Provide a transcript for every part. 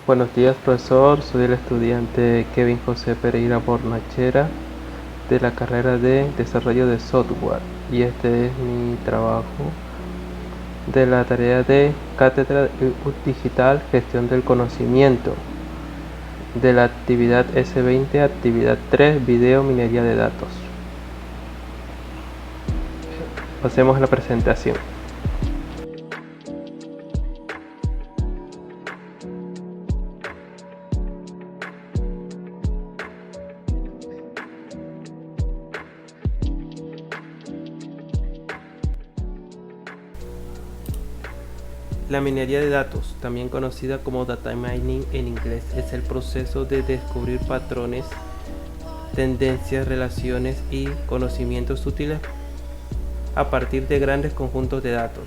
Buenos días, profesor. Soy el estudiante Kevin José Pereira Bornachera de la carrera de Desarrollo de Software, y este es mi trabajo de la tarea de Cátedra Digital Gestión del Conocimiento de la actividad S20, actividad 3, Video Minería de Datos. Pasemos a la presentación. La minería de datos, también conocida como data mining en inglés, es el proceso de descubrir patrones, tendencias, relaciones y conocimientos útiles a partir de grandes conjuntos de datos.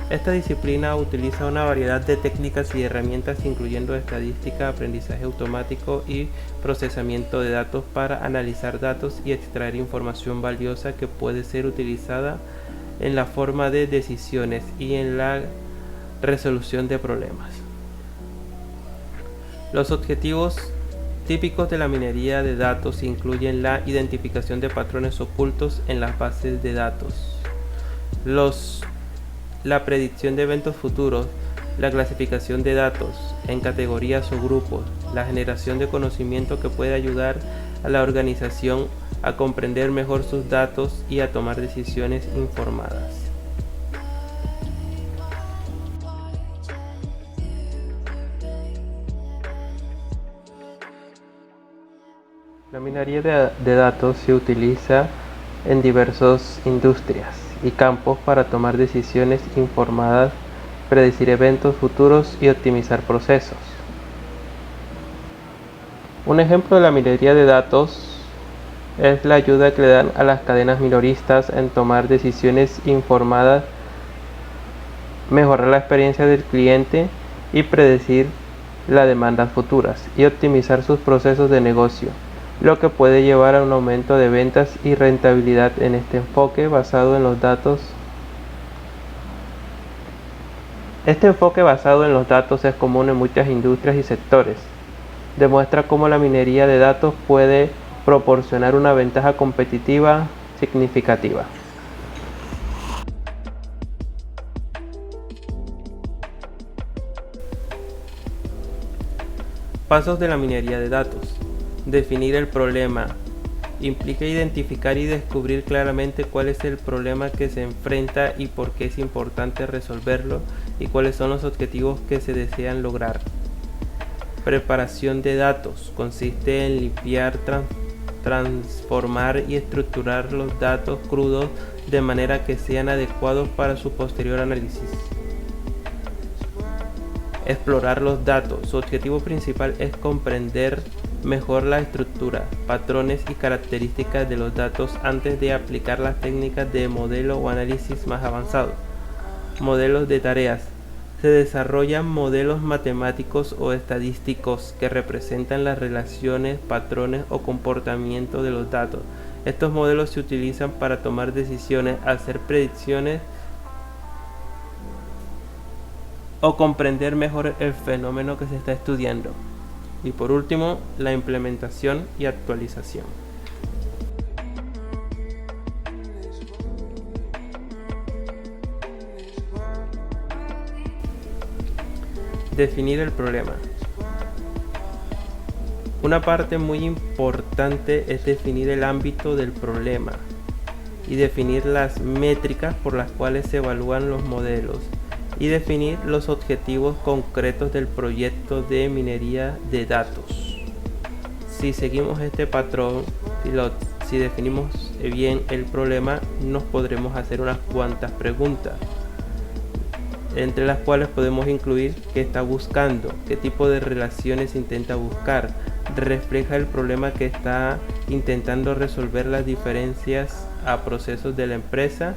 Esta disciplina utiliza una variedad de técnicas y herramientas, incluyendo estadística, aprendizaje automático y procesamiento de datos, para analizar datos y extraer información valiosa que puede ser utilizada en la forma de decisiones y en la resolución de problemas. Los objetivos típicos de la minería de datos incluyen la identificación de patrones ocultos en las bases de datos, la predicción de eventos futuros, la clasificación de datos en categorías o grupos, la generación de conocimiento que puede ayudar a la organización a comprender mejor sus datos y a tomar decisiones informadas. La minería de datos se utiliza en diversas industrias y campos para tomar decisiones informadas, predecir eventos futuros y optimizar procesos. Un ejemplo de la minería de datos es la ayuda que le dan a las cadenas minoristas en tomar decisiones informadas, mejorar la experiencia del cliente y predecir las demandas futuras y optimizar sus procesos de negocio, lo que puede llevar a un aumento de ventas y rentabilidad. En este enfoque basado en los datos es común en muchas industrias y sectores. Demuestra cómo la minería de datos puede proporcionar una ventaja competitiva significativa. Pasos de la minería de datos. Definir el problema. Implica identificar y descubrir claramente cuál es el problema que se enfrenta y por qué es importante resolverlo, y cuáles son los objetivos que se desean lograr. Preparación de datos. Consiste en limpiar, transformar y estructurar los datos crudos de manera que sean adecuados para su posterior análisis. Explorar los datos. Su objetivo principal es comprender mejor la estructura, patrones y características de los datos antes de aplicar las técnicas de modelo o análisis más avanzados. Modelos de tareas. Se desarrollan modelos matemáticos o estadísticos que representan las relaciones, patrones o comportamiento de los datos. Estos modelos se utilizan para tomar decisiones, hacer predicciones o comprender mejor el fenómeno que se está estudiando. Y por último, la implementación y actualización. Definir el problema. Una parte muy importante es definir el ámbito del problema y definir las métricas por las cuales se evalúan los modelos, y definir los objetivos concretos del proyecto de minería de datos. Si seguimos este patrón, si definimos bien el problema, nos podremos hacer unas cuantas preguntas, entre las cuales podemos incluir qué está buscando, qué tipo de relaciones intenta buscar, refleja el problema que está intentando resolver, las diferencias a procesos de la empresa,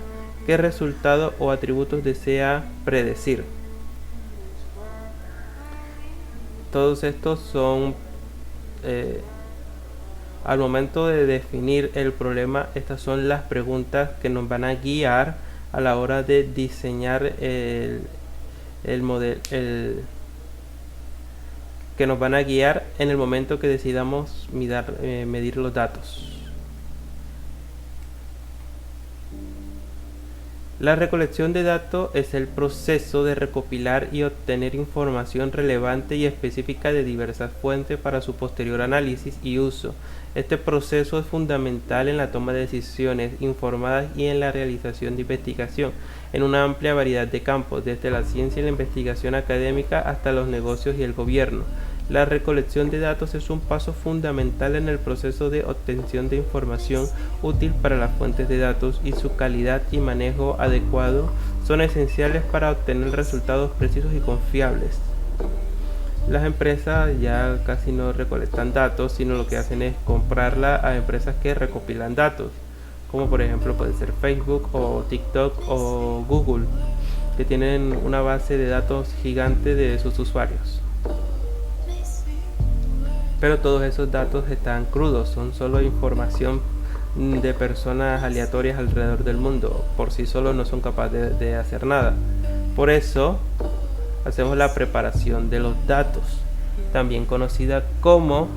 qué resultado o atributos desea predecir. Todos estos son, al momento de definir el problema, estas son las preguntas que nos van a guiar a la hora de diseñar que nos van a guiar en el momento que decidamos medir los datos. La recolección de datos es el proceso de recopilar y obtener información relevante y específica de diversas fuentes para su posterior análisis y uso. Este proceso es fundamental en la toma de decisiones informadas y en la realización de investigación en una amplia variedad de campos, desde la ciencia y la investigación académica hasta los negocios y el gobierno. La recolección de datos es un paso fundamental en el proceso de obtención de información útil para las fuentes de datos, y su calidad y manejo adecuado son esenciales para obtener resultados precisos y confiables. Las empresas ya casi no recolectan datos, sino lo que hacen es comprarla a empresas que recopilan datos, como por ejemplo puede ser Facebook o TikTok o Google, que tienen una base de datos gigante de sus usuarios. Pero todos esos datos están crudos, son solo información de personas aleatorias alrededor del mundo. Por sí solos no son capaces de hacer nada. Por eso hacemos la preparación de los datos, también conocida como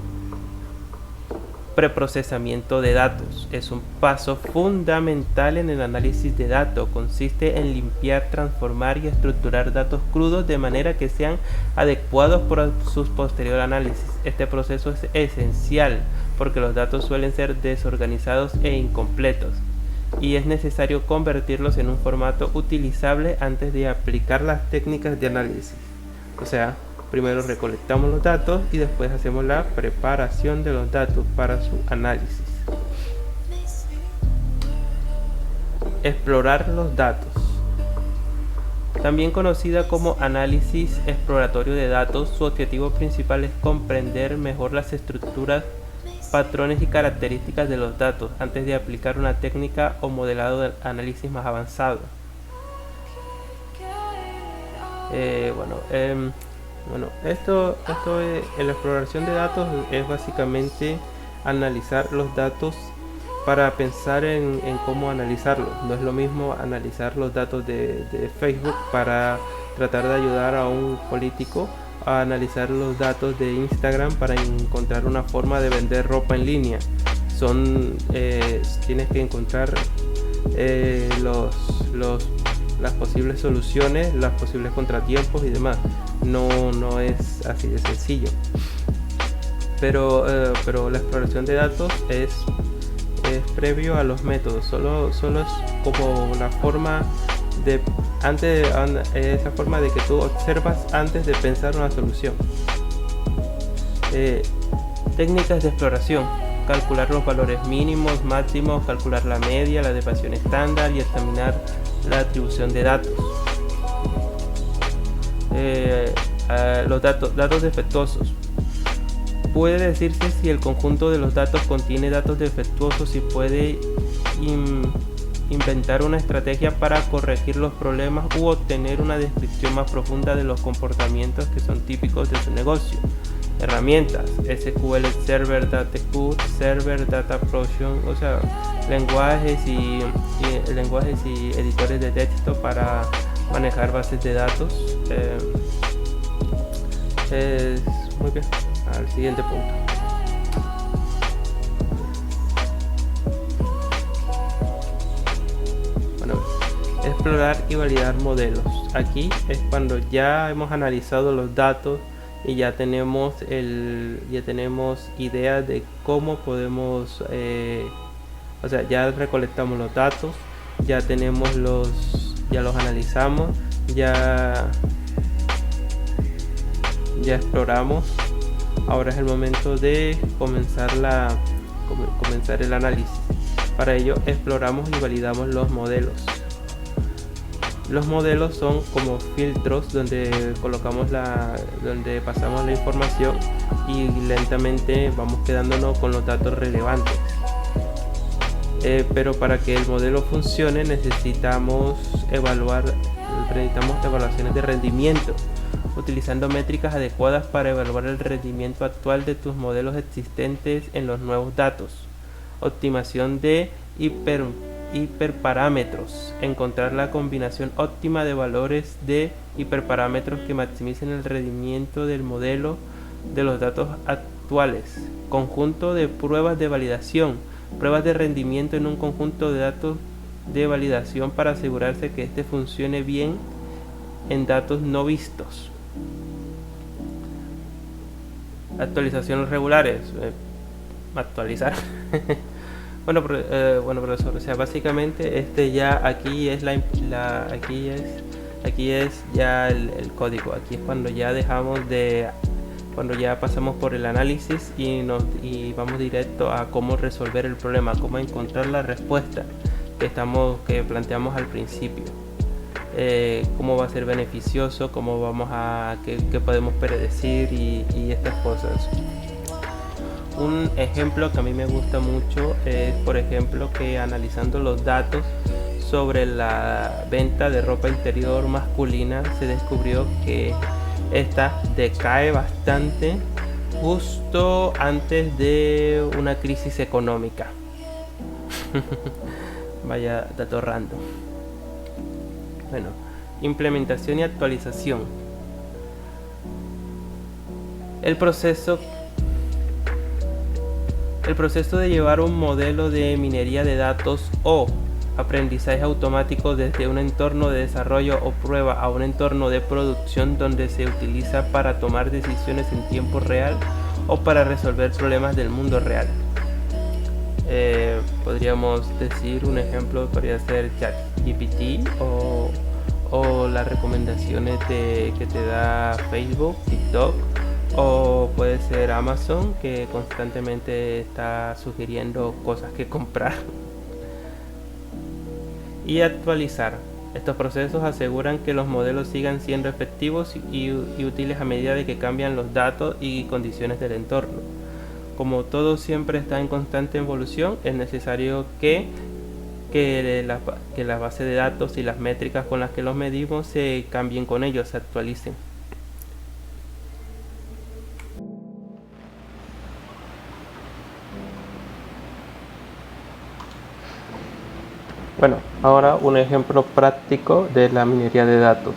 preprocesamiento de datos. Es un paso fundamental en el análisis de datos. Consiste en limpiar, transformar y estructurar datos crudos de manera que sean adecuados para su posterior análisis. Este proceso es esencial porque los datos suelen ser desorganizados e incompletos, y es necesario convertirlos en un formato utilizable antes de aplicar las técnicas de análisis. O sea, primero recolectamos los datos y después hacemos la preparación de los datos para su análisis. Explorar los datos. También conocida como análisis exploratorio de datos, su objetivo principal es comprender mejor las estructuras, patrones y características de los datos antes de aplicar una técnica o modelado de análisis más avanzado. Esto en la exploración de datos es básicamente analizar los datos para pensar en cómo analizarlos. No es lo mismo analizar los datos de Facebook para tratar de ayudar a un político a analizar los datos de Instagram para encontrar una forma de vender ropa en línea. Tienes que encontrar las posibles soluciones, los posibles contratiempos y demás. No es así de sencillo. Pero la exploración de datos es previo a los métodos. Solo es como la forma de esa forma de que tú observas antes de pensar una solución. Técnicas de exploración: calcular los valores mínimos, máximos, calcular la media, la desviación estándar y examinar la atribución de datos. Los datos defectuosos. Puede decirse si el conjunto de los datos contiene datos defectuosos y puede inventar una estrategia para corregir los problemas u obtener una descripción más profunda de los comportamientos que son típicos de su negocio. Herramientas: SQL Server, DataQ, Server, Data Projection, o sea, lenguajes y editores de texto para manejar bases de datos. Muy bien, al siguiente punto. Explorar y validar modelos. Aquí es cuando ya hemos analizado los datos y ya tenemos ideas de cómo podemos, ya recolectamos los datos, ya los analizamos, ya exploramos. Ahora es el momento de comenzar el análisis. Para ello exploramos y validamos los modelos. Los modelos son como filtros donde donde pasamos la información y lentamente vamos quedándonos con los datos relevantes. Pero para que el modelo funcione necesitamos evaluaciones de rendimiento, utilizando métricas adecuadas para evaluar el rendimiento actual de tus modelos existentes en los nuevos datos. Optimización de hiperparámetros. Encontrar la combinación óptima de valores de hiperparámetros que maximicen el rendimiento del modelo de los datos actuales. Conjunto de pruebas de validación. Pruebas de rendimiento en un conjunto de datos de validación para asegurarse que este funcione bien en datos no vistos. Actualizaciones regulares. Actualizar. Bueno, profesor, o sea, básicamente aquí es ya el código. Aquí es cuando ya cuando ya pasamos por el análisis y vamos directo a cómo resolver el problema, cómo encontrar la respuesta que planteamos al principio. Cómo va a ser beneficioso, qué podemos predecir y estas cosas. Un ejemplo que a mí me gusta mucho es, por ejemplo, que analizando los datos sobre la venta de ropa interior masculina, se descubrió que esta decae bastante justo antes de una crisis económica. Vaya dato random. Bueno, implementación y actualización. El proceso de llevar un modelo de minería de datos o aprendizaje automático desde un entorno de desarrollo o prueba a un entorno de producción donde se utiliza para tomar decisiones en tiempo real o para resolver problemas del mundo real. Podríamos decir un ejemplo, podría ser ChatGPT o las recomendaciones que te da Facebook, TikTok, o puede ser Amazon, que constantemente está sugiriendo cosas que comprar. Y actualizar. Estos procesos aseguran que los modelos sigan siendo efectivos y útiles a medida de que cambian los datos y condiciones del entorno. Como todo siempre está en constante evolución, es necesario que la base de datos y las métricas con las que los medimos se cambien con ellos, se actualicen. Bueno, ahora un ejemplo práctico de la minería de datos.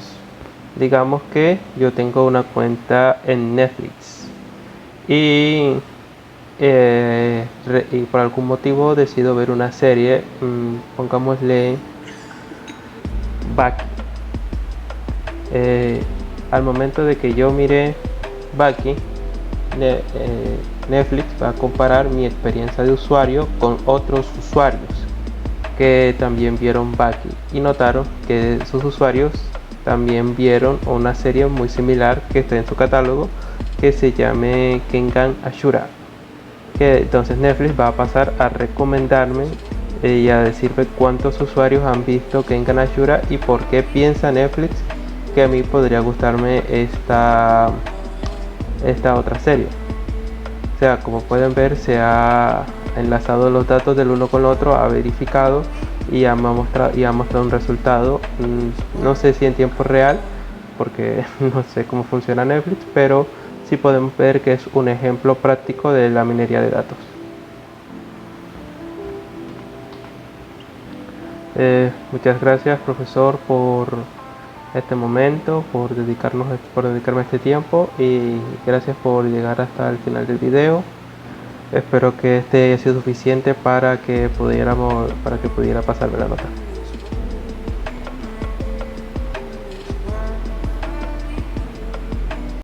Digamos que yo tengo una cuenta en Netflix y por algún motivo decido ver una serie, pongámosle Bucky. Al momento de que yo mire Bucky, Netflix va a comparar mi experiencia de usuario con otros usuarios que también vieron Bucky y notaron que sus usuarios también vieron una serie muy similar que está en su catálogo, que se llame Kengan Ashura, que entonces Netflix va a pasar a recomendarme y a decirme cuántos usuarios han visto Kengan Ashura y por qué piensa Netflix que a mí podría gustarme esta otra serie. O sea, como pueden ver, se ha enlazado los datos del uno con el otro, ha verificado y ha mostrado un resultado. No sé si en tiempo real, porque no sé cómo funciona Netflix, pero sí podemos ver que es un ejemplo práctico de la minería de datos. Muchas gracias, profesor, por este momento, por dedicarme este tiempo, y gracias por llegar hasta el final del video. Espero que este haya sido suficiente para que pudiera pasarme la nota.